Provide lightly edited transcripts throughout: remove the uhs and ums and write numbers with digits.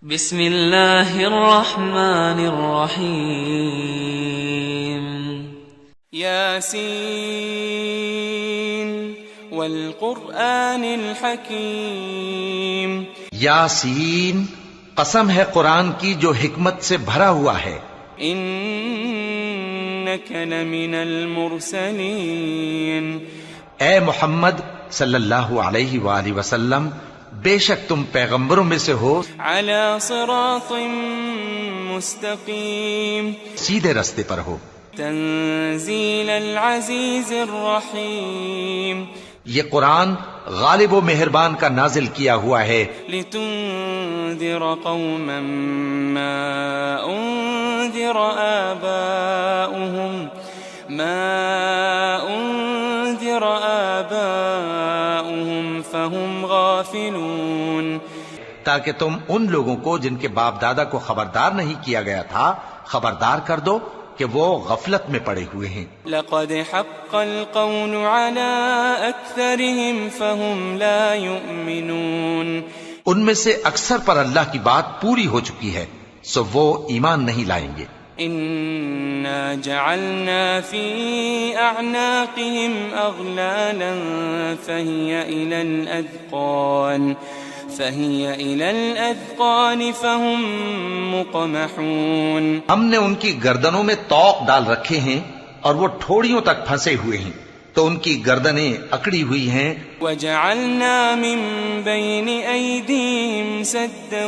بسم اللہ الرحمن الرحیم یاسین والقرآن الحکیم یاسین، قسم ہے قرآن کی جو حکمت سے بھرا ہوا ہے۔ انک لمن المرسلین، اے محمد صلی اللہ علیہ وآلہ وسلم، بے شک تم پیغمبروں میں سے ہو، علی صراط مستقیم، سیدھے رستے پر ہو۔ تنزیل العزیز الرحیم، یہ قرآن غالب و مہربان کا نازل کیا ہوا ہے، لتنذر قوما ما انذر آباؤهم فهم غافلون، تاکہ تم ان لوگوں کو جن کے باپ دادا کو خبردار نہیں کیا گیا تھا خبردار کر دو کہ وہ غفلت میں پڑے ہوئے ہیں۔ لقد حق القول على اکثرهم فهم لا يؤمنون، ان میں سے اکثر پر اللہ کی بات پوری ہو چکی ہے سو وہ ایمان نہیں لائیں گے۔ انا جعلنا في اعناقهم اغلالا فهي الى الاذقان فهم مقمحون، ہم نے ان کی گردنوں میں طوق ڈال رکھے ہیں اور وہ ٹھوڑیوں تک پھنسے ہوئے ہیں تو ان کی گردنیں اکڑی ہوئی ہیں۔ وجعلنا من بين ايديهم سدا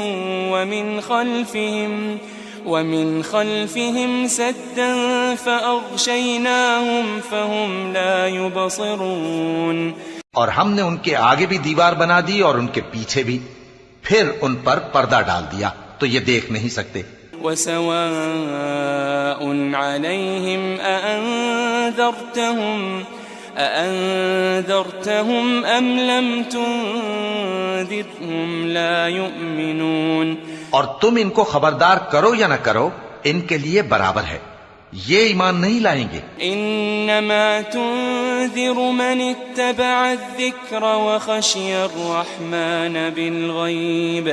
ومن خلفهم سدا فأغشيناهم فهم لا يبصرون، اور ہم نے ان کے آگے بھی دیوار بنا دی اور ان کے پیچھے بھی، پھر ان پر پردہ ڈال دیا تو یہ دیکھ نہیں سکتے۔ وسواء عليهم أأنذرتهم أم لم تنذرهم لا يؤمنون، اور تم ان کو خبردار کرو یا نہ کرو ان کے لیے برابر ہے، یہ ایمان نہیں لائیں گے۔ انما تنذر من اتبع الذکر وخشی الرحمن بالغیب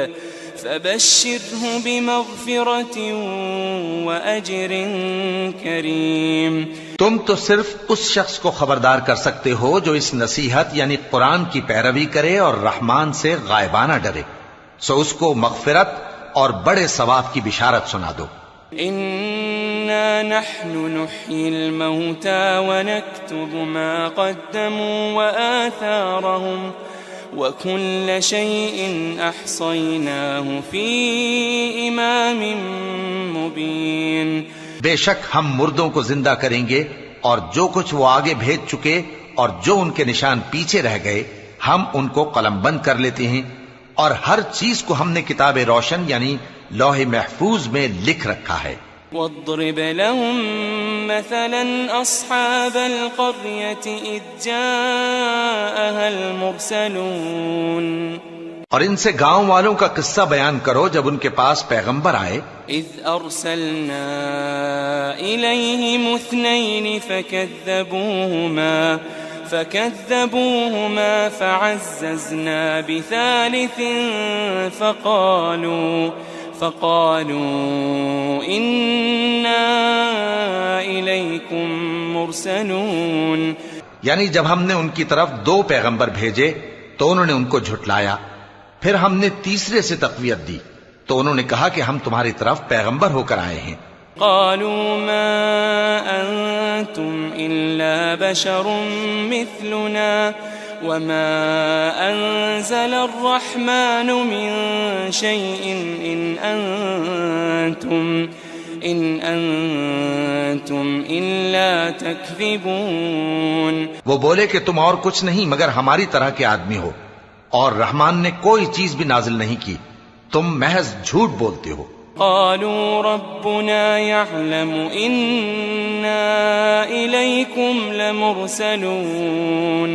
فبشره بمغفرة وأجر کریم، تم تو صرف اس شخص کو خبردار کر سکتے ہو جو اس نصیحت یعنی قرآن کی پیروی کرے اور رحمان سے غائبانہ ڈرے، سو اس کو مغفرت اور بڑے ثواب کی بشارت سنا دو۔ انا نحن نحيي الموتى ونكتب ما قدموا وآثارهم وكل شيء احصيناه في امام مبين، بے شک ہم مردوں کو زندہ کریں گے اور جو کچھ وہ آگے بھیج چکے اور جو ان کے نشان پیچھے رہ گئے ہم ان کو قلم بند کر لیتے ہیں، اور ہر چیز کو ہم نے کتاب روشن یعنی لوح محفوظ میں لکھ رکھا ہے۔ واضرب لهم مثلا اصحاب القرية اذ جاءها المرسلون، اور ان سے گاؤں والوں کا قصہ بیان کرو جب ان کے پاس پیغمبر آئے۔ اذ ارسلنا الیہم اثنین فكذبوهما فعززنا بثالث فقالوا إنا إليكم مرسلون، یعنی جب ہم نے ان کی طرف دو پیغمبر بھیجے تو انہوں نے ان کو جھٹلایا، پھر ہم نے تیسرے سے تقویت دی تو انہوں نے کہا کہ ہم تمہاری طرف پیغمبر ہو کر آئے ہیں۔ قالوا ما أنتم إلا بشر مثلنا وما أنزل الرحمن من شيء إن أنتم إلا تكذبون، وہ بولے کہ تم اور کچھ نہیں مگر ہماری طرح کے آدمی ہو، اور رحمان نے کوئی چیز بھی نازل نہیں کی، تم محض جھوٹ بولتے ہو۔ قالوا ربنا يعلم إنا إليكم لمرسلون،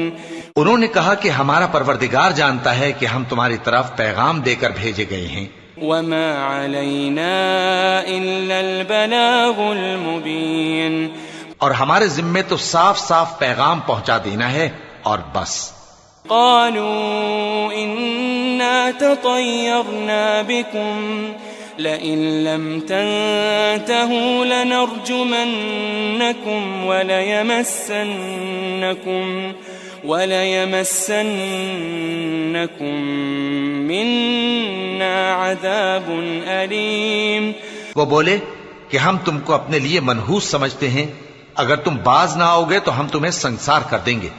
انہوں نے کہا کہ ہمارا پروردگار جانتا ہے کہ ہم تمہاری طرف پیغام دے کر بھیجے گئے ہیں۔ وما علينا إلا البلاغ المبين، اور ہمارے ذمے تو صاف صاف پیغام پہنچا دینا ہے اور بس۔ قالوا إنا تطيرنا بكم لئن لم تنتهوا لنرجمنكم وليمسنكم منا عذاب أليم. وہ بولے کہ ہم تم کو اپنے لیے منحوس سمجھتے ہیں، اگر تم باز نہ آؤ گے تو ہم تمہیں سنسار کر دیں گے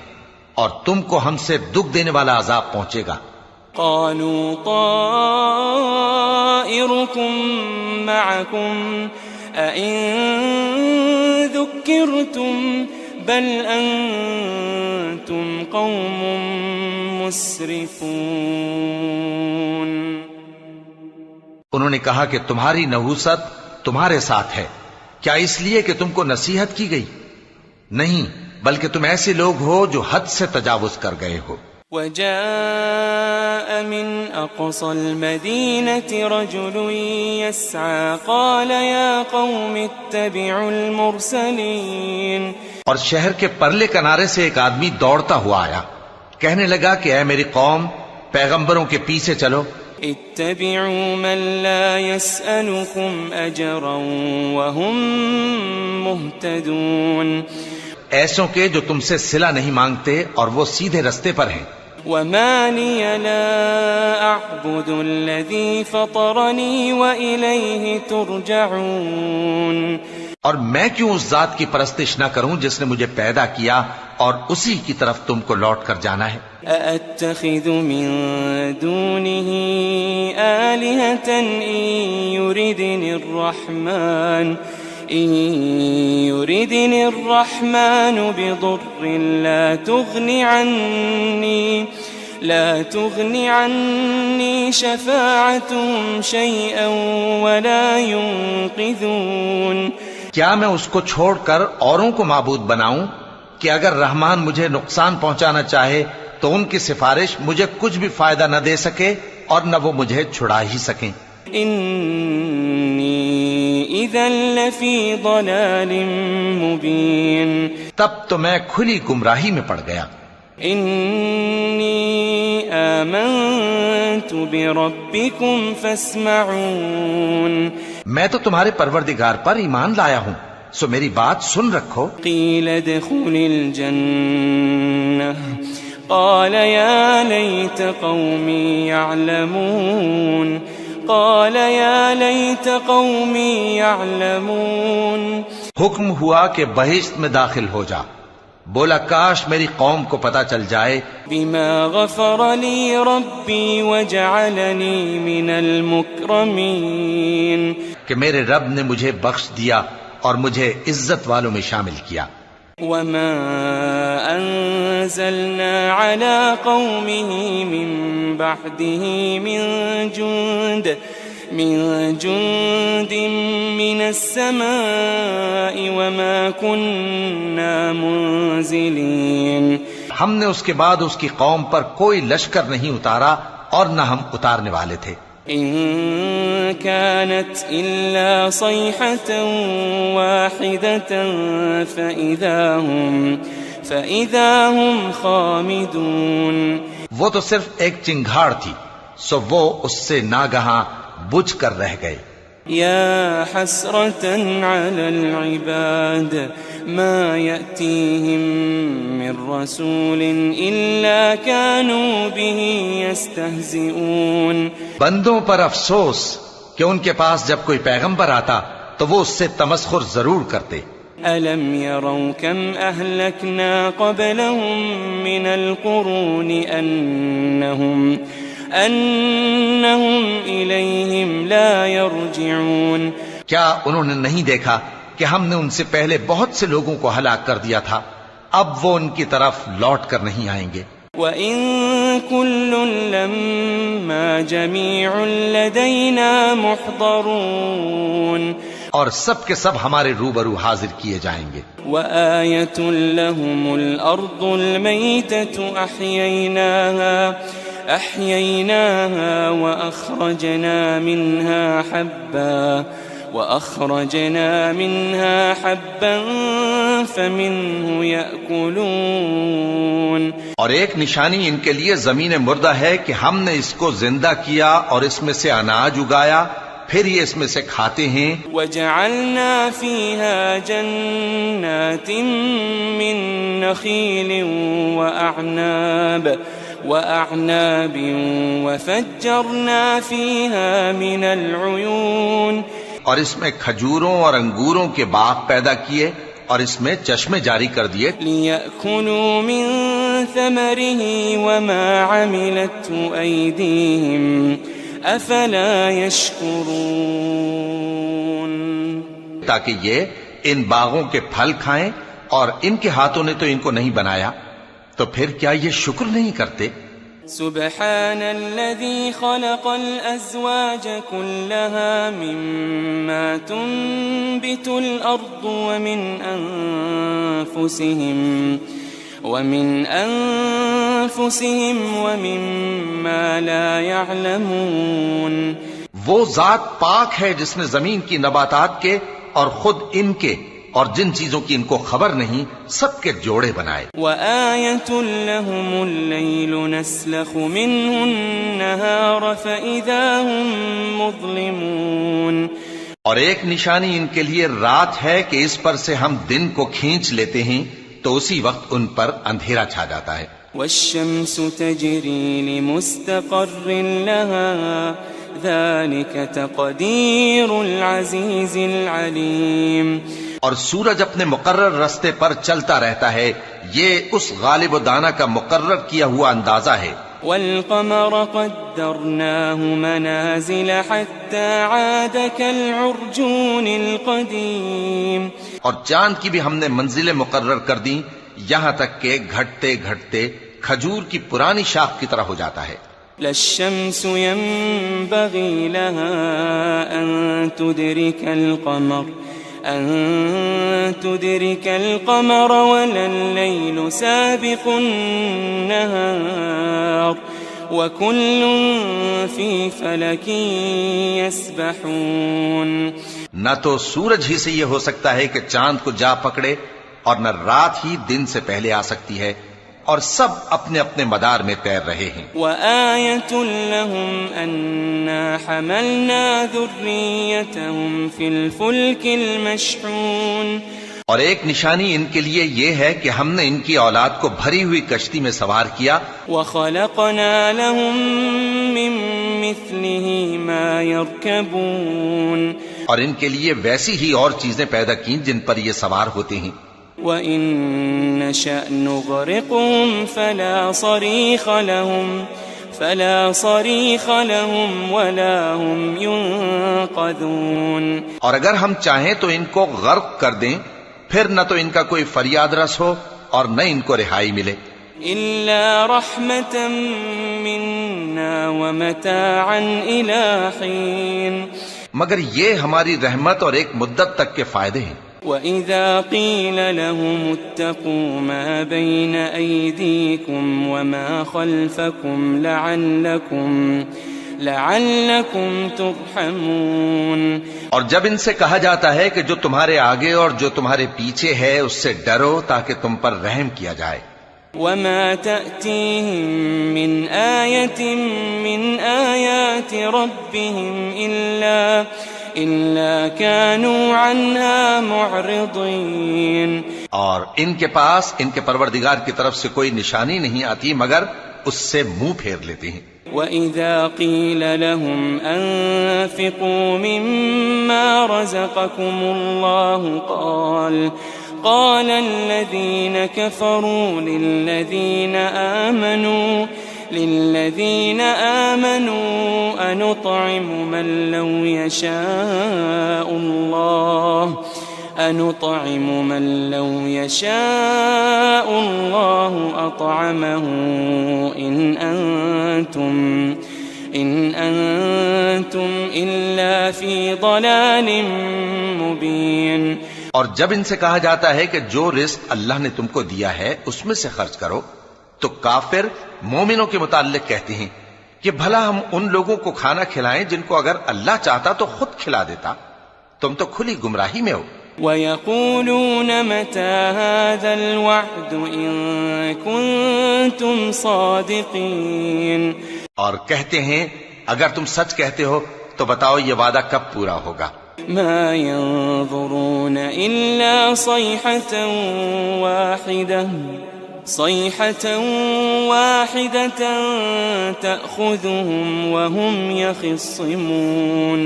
اور تم کو ہم سے دکھ دینے والا عذاب پہنچے گا. قالوا طائركم معكم أئن ذكرتم بل أنتم قوم مسرفون. انہوں نے کہا کہ تمہاری نحوست تمہارے ساتھ ہے، کیا اس لیے کہ تم کو نصیحت کی گئی؟ نہیں، بلکہ تم ایسے لوگ ہو جو حد سے تجاوز کر گئے ہو. وجاء من أقصى المدينة رجل يسعى قال يا قوم اتبعوا المرسلين. اور شہر کے پرلے کنارے سے ایک آدمی دوڑتا ہوا آیا، کہنے لگا کہ اے میری قوم، پیغمبروں کے پیچھے چلو. اتبعوا من لا يسألكم أجرا وهم مهتدون. ایسوں کے جو تم سے صلہ نہیں مانگتے اور وہ سیدھے رستے پر ہیں. وما لي لا أعبد الذي فطرني وإليه ترجعون. اور میں کیوں اس ذات کی پرستش نہ کروں جس نے مجھے پیدا کیا اور اسی کی طرف تم کو لوٹ کر جانا ہے. أأتخذ من دونه آلهة إن يردني الرحمن بضر لا تغني عني شفاعتهم شيئا ولا ينقذون. کیا میں اس کو چھوڑ کر اوروں کو معبود بناؤں کہ اگر رحمان مجھے نقصان پہنچانا چاہے تو ان کی سفارش مجھے کچھ بھی فائدہ نہ دے سکے اور نہ وہ مجھے چھڑا ہی سکیں. انی اذا لفی ضلال مبین. تب تو میں کھلی گمراہی میں پڑ گیا. انی آمنت بربکم فاسمعون. میں تو تمہارے پروردگار پر ایمان لایا ہوں، سو میری بات سن رکھو. قیل ادخل الجنہ قال يا ليت قومي يعلمون. حکم ہوا کہ بہشت میں داخل ہو جا. بولا کاش میری قوم کو پتا چل جائے. بما غفر لي ربي وجعلني من المكرمين. کہ میرے رب نے مجھے بخش دیا اور مجھے عزت والوں میں شامل کیا. وما أنزلنا على قومه من بعده من جند من السماء وما كنا منزلين. ہم نے اس کے بعد اس کی قوم پر کوئی لشکر نہیں اتارا اور نہ ہم اتارنے والے تھے. إن كانت إلا صيحة واحدة فإذا هم خامدون. وہ تو صرف ایک چنگھاڑ تھی، سو وہ اس سے ناگہاں بجھ کر رہ گئے. يا حسرة على العباد ما يأتيهم من رسول إلا كانوا به يستهزئون. بندوں پر افسوس کہ ان کے پاس جب کوئی پیغمبر آتا تو وہ اس سے تمسخر ضرور کرتے. ألم يروا كم أهلكنا قبلهم من القرون أنهم إليهم لا يرجعون. کیا انہوں نے نہیں دیکھا کہ ہم نے ان سے پہلے بہت سے لوگوں کو ہلاک کر دیا تھا، اب وہ ان کی طرف لوٹ کر نہیں آئیں گے. وَإِن كُلٌّ لَمَّا جَمِيعٌ لَدَيْنَا مُحْضَرُونَ. اور سب کے سب ہمارے روبرو حاضر کیے جائیں گے. وَآيَةٌ لَهُمُ الْأَرْضُ الْمَيْتَةُ أَحْيَيْنَاهَا وَأَخْرَجْنَا مِنْهَا حَبًّا وأخرجنا منها حبا فمنه يأكلون. اور ایک نشانی ان کے لیے زمین مردہ ہے کہ ہم نے اس کو زندہ کیا اور اس میں سے اناج اگایا، پھر یہ اس میں سے کھاتے ہیں. وجعلنا فيها جنات من نخيل وأعناب وفجرنا فيها من العيون. اور اس میں کھجوروں اور انگوروں کے باغ پیدا کیے اور اس میں چشمے جاری کر دیے. لِيَأْكُلُوا مِن ثَمَرِهِ وَمَا عَمِلَتْهُ أَيْدِيهِمْ أَفَلَا يَشْكُرُونَ. تاکہ یہ ان باغوں کے پھل کھائیں، اور ان کے ہاتھوں نے تو ان کو نہیں بنایا، تو پھر کیا یہ شکر نہیں کرتے؟ سبحان الذي خلق الأزواج كلها مما تنبت الأرض ومن أنفسهم ومما لا يعلمون. وہ ذات پاک ہے جس نے زمین کی نباتات کے اور خود ان کے اور جن چیزوں کی ان کو خبر نہیں سب کے جوڑے بنائے. وَآيَةٌ لَهُمُ اللَّيْلُ نَسْلَخُ مِنْهُ النَّهَارَ فَإِذَا هُمْ مُظْلِمُونَ. اور ایک نشانی ان کے لیے رات ہے کہ اس پر سے ہم دن کو کھینچ لیتے ہیں تو اسی وقت ان پر اندھیرا چھا جاتا ہے. وَالشَّمْسُ تَجْرِي لِمُسْتَقَرٍّ لَهَا ذَلِكَ تَقْدِيرُ الْعَزِيزِ الْعَلِيمِ. اور سورج اپنے مقرر رستے پر چلتا رہتا ہے، یہ اس غالب و دانا کا مقرر کیا ہوا اندازہ ہے. وَالْقَمَرَ قَدَّرْنَاهُ مَنَازِلَ حَتَّى عَادَ كَالْعُرْجُونِ الْقَدِيمِ. اور چاند کی بھی ہم نے منزلیں مقرر کر دیں یہاں تک کہ گھٹتے گھٹتے کھجور کی پرانی شاخ کی طرح ہو جاتا ہے. لَا الشَّمْسُ يَنبَغِي لَهَا أن تدرك القمر ولا الليل سابق النهار وكل في فلك يسبحون. نہ تو سورج ہی سے یہ ہو سکتا ہے کہ چاند کو جا پکڑے، اور نہ رات ہی دن سے پہلے آ سکتی ہے، اور سب اپنے اپنے مدار میں تیر رہے ہیں. وَآيَةٌ لَهُمْ أَنَّا حَمَلْنَا ذُرِّيَّتَهُمْ فِي الْفُلْكِ الْمَشْحُونِ. اور ایک نشانی ان کے لیے یہ ہے کہ ہم نے ان کی اولاد کو بھری ہوئی کشتی میں سوار کیا. وَخَلَقْنَا لَهُم مِّن مِّثْلِهِ مَا يَرْكَبُونَ. اور ان کے لیے ویسی ہی اور چیزیں پیدا کیں جن پر یہ سوار ہوتے ہیں. وَإِن نَّشَأْ نُغْرِقْهُمْ فَلَا صَرِيخَ لَهُمْ وَلَا هُمْ يُنقَذُونَ. اور اگر ہم چاہیں تو ان کو غرق کر دیں، پھر نہ تو ان کا کوئی فریاد رس ہو اور نہ ان کو رہائی ملے. إِلَّا رَحْمَةً مِّنَّا وَمَتَاعًا إِلَىٰ حِينٍ. مگر یہ ہماری رحمت اور ایک مدت تک کے فائدے ہیں. وَإِذَا قِيلَ لَهُمُ اتَّقُوا مَا بَيْنَ أَيْدِيكُمْ وَمَا خَلْفَكُمْ لَعَلَّكُمْ تُرْحَمُونَ. اور جب ان سے کہا جاتا ہے کہ جو تمہارے آگے اور جو تمہارے پیچھے ہے اس سے ڈرو تاکہ تم پر رحم کیا جائے. وَمَا تَأْتِيهِم مِّنْ آيَةٍ مِّنْ آيَاتِ رَبِّهِمْ إِلَّا كَانُوا عَنْهَا مُعْرِضِينَ. اور ان کے پاس ان کے پروردگار کی طرف سے کوئی نشانی نہیں آتی مگر اس سے منہ پھیر لیتے ہیں. وَإِذَا قِيلَ لَهُمْ أَنفِقُوا مِمَّا رَزَقَكُمُ اللَّهُ قال الذين كفروا للذين آمنوا أنطعم من لو يشاء الله أطعمه إن أنتم إلا في ضلال مبين. اور جب ان سے کہا جاتا ہے کہ جو رزق اللہ نے تم کو دیا ہے اس میں سے خرچ کرو، تو کافر مومنوں کے متعلق کہتے ہیں کہ بھلا ہم ان لوگوں کو کھانا کھلائیں جن کو اگر اللہ چاہتا تو خود کھلا دیتا. تم تو کھلی گمراہی میں ہو۔ وَيَقُولُونَ مَتَى هَذَا الْوَعْدُ إِن كُنتُمْ صَادِقِينَ، اور کہتے ہیں اگر تم سچ کہتے ہو تو بتاؤ یہ وعدہ کب پورا ہوگا۔ مَا يَنظُرُونَ إِلَّا صَيْحَةً وَاحِدَةً تَأْخُذُهُمْ وَهُمْ يَخِصِّمُونَ،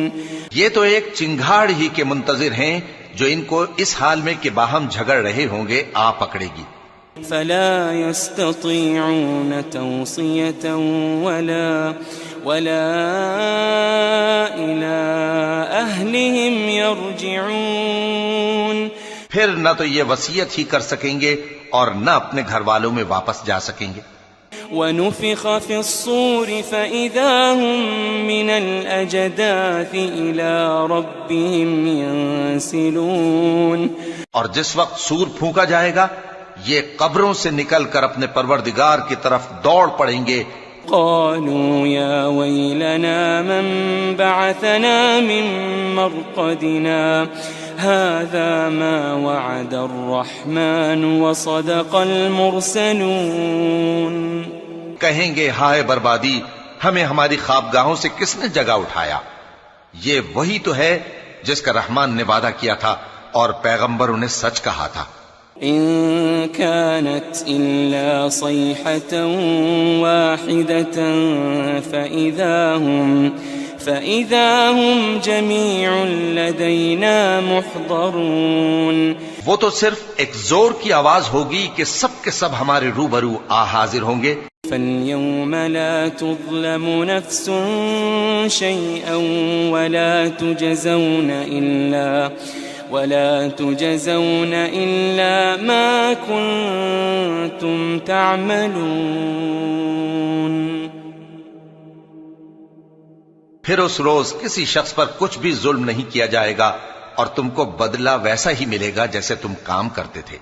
یہ تو ایک چنگھاڑ ہی کے منتظر ہیں جو ان کو اس حال میں کہ باہم جھگڑ رہے ہوں گے آ پکڑے گی۔ فَلَا يَسْتَطِيعُونَ تَوْصِيَةً وَلَا إِلَىٰ أَهْلِهِمْ يَرْجِعُونَ، پھر نہ تو یہ وصیت ہی کر سکیں گے اور نہ اپنے گھر والوں میں واپس جا سکیں گے۔ وَنُفِخَ فِي الصُّورِ فَإِذَا هُم مِّنَ الْأَجْدَاثِ إِلَىٰ رَبِّهِمْ يَنسِلُونَ، اور جس وقت سور پھونکا جائے گا یہ قبروں سے نکل کر اپنے پروردگار کی طرف دوڑ پڑیں گے۔ قالوا يا ويلنا من بعثنا من مرقدنا هذا ما وعد الرحمن وصدق المرسلون، کہیں گے ہائے بربادی، ہمیں ہماری خوابگاہوں سے کس نے جگا اٹھایا، یہ وہی تو ہے جس کا رحمان نے وعدہ کیا تھا اور پیغمبروں نے سچ کہا تھا۔ إن كانت إلا صيحة واحدة فإذا هم جميع لدينا محضرون، وہ تو صرف ایک زور کی آواز ہوگی کہ سب کے سب ہمارے روبرو آ حاضر ہوں گے۔ فاليوم لا تظلم نفس شيئا ولا تجزون إلا ما كنتم تعملون، پھر اس روز کسی شخص پر کچھ بھی ظلم نہیں کیا جائے گا اور تم کو بدلہ ویسا ہی ملے گا جیسے تم کام کرتے تھے۔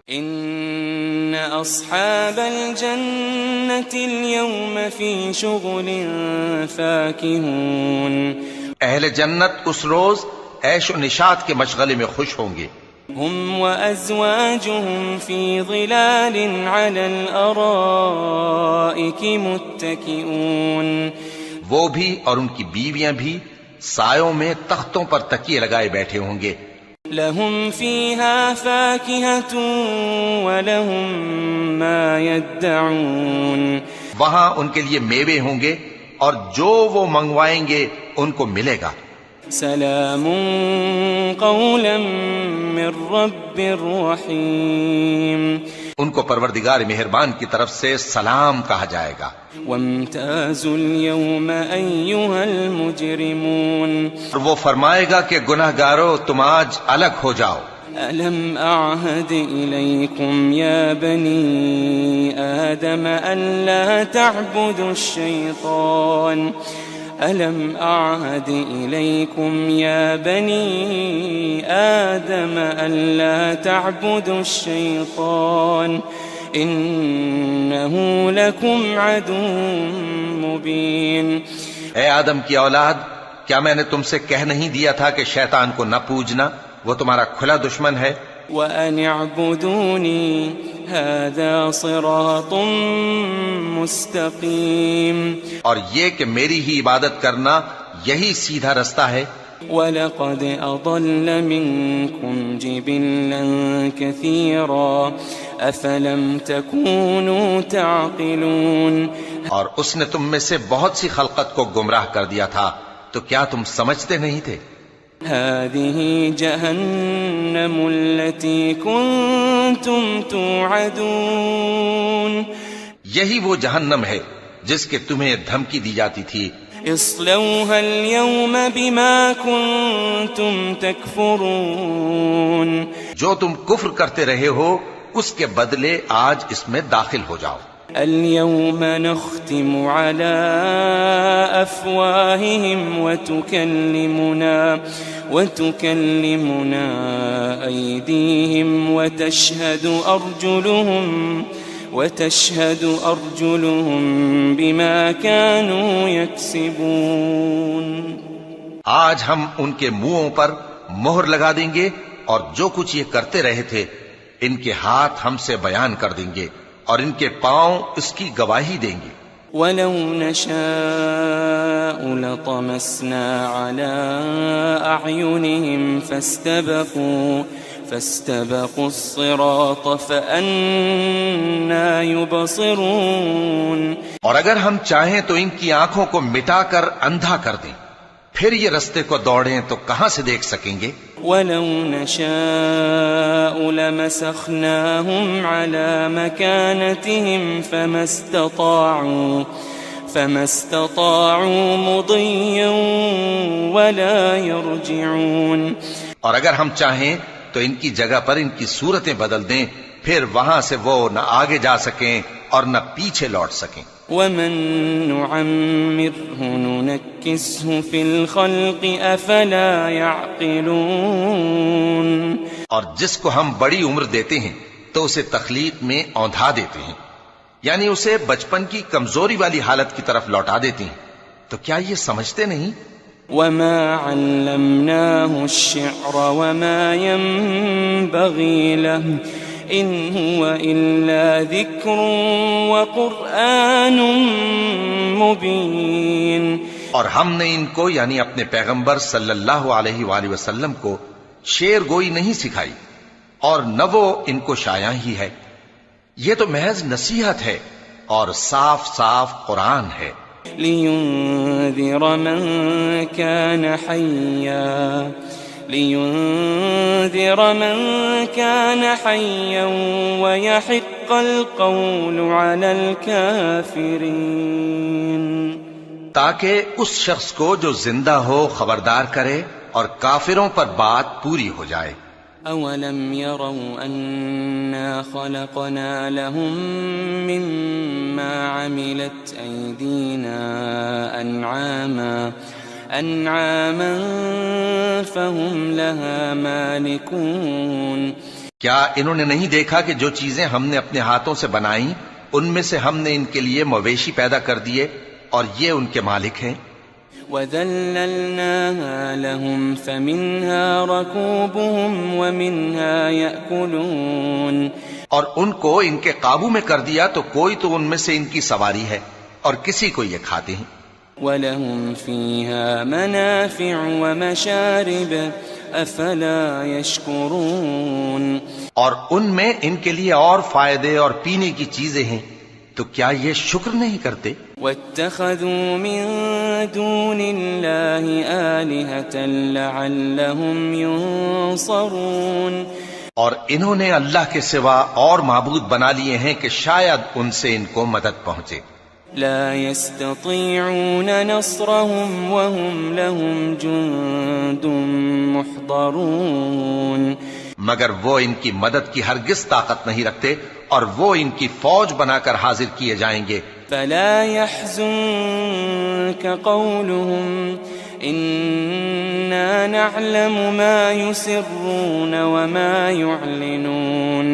إن أصحاب الجنة اليوم في شغل فاكهون، اہل جنت اس روز عیش و نشاط کے مشغلے میں خوش ہوں گے۔ هم وأزواجهم في ظلال على الأرائك متكئون، وہ بھی اور ان کی بیویاں بھی سایوں میں تختوں پر تکیے لگائے بیٹھے ہوں گے۔ لهم فيها فاكهة ولهم ما يدعون، وہاں ان کے لیے میوے ہوں گے اور جو وہ منگوائیں گے ان کو ملے گا۔ سلام قولا من رب رحیم، ان کو پروردگار مہربان کی طرف سے سلام کہا جائے گا۔ وامتازوا اليوم أيها المجرمون، اور وہ فرمائے گا کہ گناہگارو تم آج الگ ہو جاؤ۔ ألم أعهد إليكم يا بني آدم ألا تعبدوا الشيطان، ألم أعهد إليكم يا بني آدم ألا تعبدوا الشيطان إنه لكم عدو مبين۔ اے آدم کی اولاد، کیا میں نے تم سے کہہ نہیں دیا تھا کہ شیطان کو نہ پوجنا، وہ تمہارا کھلا دشمن ہے۔ وَأَنِ اعْبُدُونِي هَذَا صِرَاطٌ مُسْتَقِيمٌ، اور یہ کہ میری ہی عبادت کرنا یہی سیدھا رستہ ہے۔ وَلَقَدْ أَضَلَّ مِنكُمْ جِبِلًّا كَثِيرًا أَفَلَمْ تَكُونُوا تَعْقِلُونَ، اور اس نے تم میں سے بہت سی خلقت کو گمراہ کر دیا تھا، تو کیا تم سمجھتے نہیں تھے؟ هذه جهنم التي كنتم توعدون، یہی وہ جہنم ہے جس کے تمہیں دھمکی دی جاتی تھی۔ اصلوها اليوم بما كنتم تكفرون، جو تم کفر کرتے رہے ہو اس کے بدلے آج اس میں داخل ہو جاؤ۔ اليوم نختم على أفواههم وتكلمنا أيديهم وتشهد أرجلهم بما كانوا يكسبون۔ آج ہم ان کے منہوں پر مہر لگا دیں گے اور جو کچھ یہ کرتے رہے تھے ان کے ہاتھ ہم سے بیان کر دیں گے اور ان کے پاؤں اس کی گواہی دیں گے. وَلَوْ نَشَاءُ لَطَمَسْنَا عَلَىٰ أَعْيُنِهِمْ فَاسْتَبَقُوا الصِّرَاطَ فَأَنَّىٰ يُبْصِرُونَ. اور اگر ہم چاہیں تو ان کی آنکھوں کو مٹا کر اندھا کر دیں، پھر یہ رستے کو دوڑیں تو کہاں سے دیکھ سکیں گے؟ وَلَوْ نَشَاءُ لَمَسَخْنَاهُمْ عَلَىٰ مَكَانَتِهِمْ فَمَا اسْتَطَاعُوا مُضِيًّا وَلَا يَرْجِعُونَ. اور اگر ہم چاہیں تو ان کی جگہ پر ان کی صورتیں بدل دیں، پھر وہاں سے وہ نہ آگے جا سکیں اور نہ پیچھے لوٹ سکیں. وَمَن نُّعَمِّرْهُ نُنَكِّسْهُ فِي الْخَلْقِ أَفَلَا يَعْقِلُونَ. اور جس کو ہم بڑی عمر دیتے ہیں تو اسے تخلیق میں اوندھا دیتے ہیں، یعنی اسے بچپن کی کمزوری والی حالت کی طرف لوٹا دیتے ہیں. تو کیا یہ سمجھتے نہیں؟ وَمَا عَلَّمْنَاهُ الشِّعْرَ وَمَا يَنبَغِي لَهُ إِنْ هُوَ إِلَّا ذِكْرٌ وَقُرْآنٌ مُبِينٌ. اور ہم نے ان کو یعنی اپنے پیغمبر صلی اللہ علیہ وآلہ وسلم کو شعر گوئی نہیں سکھائی اور نہ وہ ان کو شایع ہی ہے، یہ تو محض نصیحت ہے اور صاف صاف قرآن ہے. لِيُنذِرَ مَن كَانَ حَيًّا وَيَحِقَّ الْقَوْلُ عَلَى الْكَافِرِينَ. تاکہ اس شخص کو جو زندہ ہو خبردار کرے اور کافروں پر بات پوری ہو جائے. أَوَلَمْ يَرَوْا أَنَّا خَلَقْنَا لَهُم مِّمَّا عَمِلَتْ أَيْدِينَا أَنْعَامًا فَهُمْ لَهَا مَالِكُونَ. کیا انہوں نے نہیں دیکھا کہ جو چیزیں ہم نے اپنے ہاتھوں سے بنائیں ان میں سے ہم نے ان کے لیے مویشی پیدا کر دیے اور یہ ان کے مالک ہیں. وَذَلَّلْنَاهَا لَهُمْ فَمِنْهَا رَكُوبُهُمْ وَمِنْهَا يَأْكُلُونَ. اور ان کو ان کے قابو میں کر دیا تو کوئی تو ان میں سے ان کی سواری ہے اور کسی کو یہ کھاتے ہیں. وَلَهُمْ فِيهَا مَنَافِعُ وَمَشَارِبُ أَفَلَا يَشْكُرُونَ. اور ان میں ان کے لیے اور فائدے اور پینے کی چیزیں ہیں، تو کیا یہ شکر نہیں کرتے؟ وَاتَّخَذُوا مِن دُونِ اللَّهِ آلِهَةً لَعَلَّهُمْ يُنصَرُونَ. اور انہوں نے اللہ کے سوا اور معبود بنا لیے ہیں کہ شاید ان سے ان کو مدد پہنچے. لا يستطيعون نصرهم وهم لهم جند محضرون. مگر وہ ان کی مدد کی ہرگز طاقت نہیں رکھتے اور وہ ان کی فوج بنا کر حاضر کیے جائیں گے. فلا يحزنك قولهم إنا نعلم ما يسرون وما يعلنون.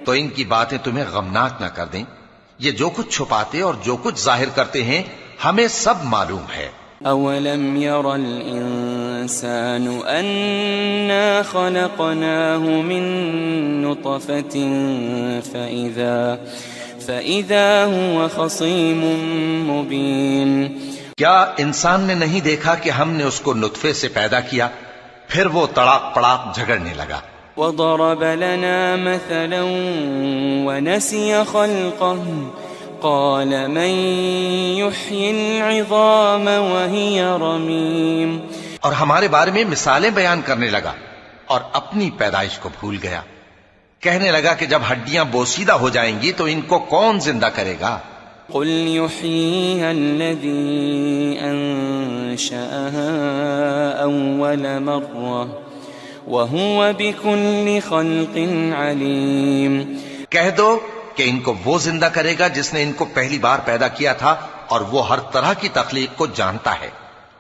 تو ان کی باتیں تمہیں غمناک نہ کر دیں، یہ جو کچھ چھپاتے اور جو کچھ ظاہر کرتے ہیں ہمیں سب معلوم ہے. أولم ير الإنسان أنا خلقناه من نطفة فإذا هو خصيم مبين. کیا انسان نے نہیں دیکھا کہ ہم نے اس کو نطفے سے پیدا کیا پھر وہ تڑاک پڑاک جھگڑنے لگا. وضرب لنا مثلا ونسي خلقه قال من يحيي العظام وهي رميم. اور ہمارے بارے میں مثالیں بیان کرنے لگا اور اپنی پیدائش کو بھول گیا. کہنے لگا کہ جب ہڈیاں بوسیدہ ہو جائیں گی تو ان کو کون زندہ کرے گا؟ قل يحييها الذي أنشأها أول مرة وَهُوَ بِكُلِّ خَلْقٍ عَلِيمٌ. کہہ دو کہ ان کو وہ زندہ کرے گا جس نے ان کو پہلی بار پیدا کیا تھا اور وہ ہر طرح کی تخلیق کو جانتا ہے.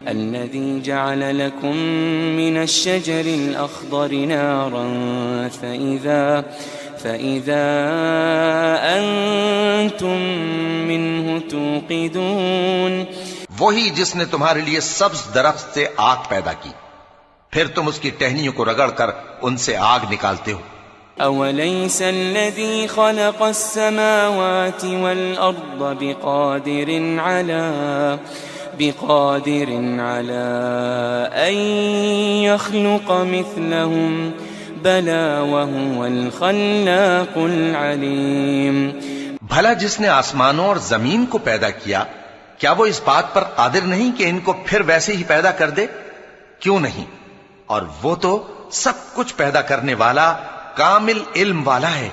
الَّذِي جَعَلَ لَكُم مِّنَ الشَّجَرِ الْأَخْضَرِ نَارًا فَإِذَا أَنتُم مِّنْهُ تُوقِدُونَ. وہی جس نے تمہارے لیے سبز درخت سے آگ پیدا کی، پھر تم اس کی ٹہنیوں کو رگڑ کر ان سے آگ نکالتے ہو۔ أوليس الذي خلق السماوات والأرض بقادر على أن يخلق مثلهم بلى وهو الخلاق العليم۔ بھلا جس نے آسمانوں اور زمین کو پیدا کیا، کیا وہ اس بات پر قادر نہیں کہ ان کو پھر ویسے ہی پیدا کر دے؟ کیوں نہیں، اور وہ تو سب کچھ پیدا کرنے والا، کامل علم والا ہے۔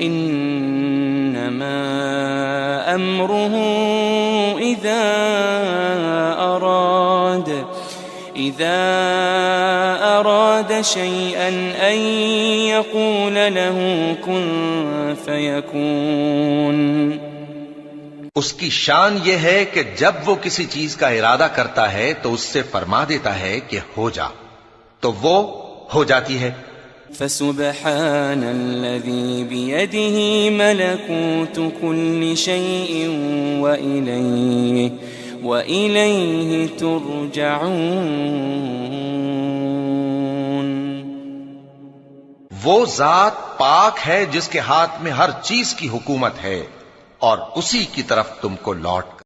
انما امره اذا اراد شيئا ان يقول له كن فيكون۔ اس کی شان یہ ہے کہ جب وہ کسی چیز کا ارادہ کرتا ہے تو اس سے فرما دیتا ہے کہ ہو جا، تو وہ ہو جاتی ہے۔ فسبحان الذي بيده ملكوت كل شيء وإليه ترجعون۔ وہ ذات پاک ہے جس کے ہاتھ میں ہر چیز کی حکومت ہے، اور اسی کی طرف تم کو لوٹ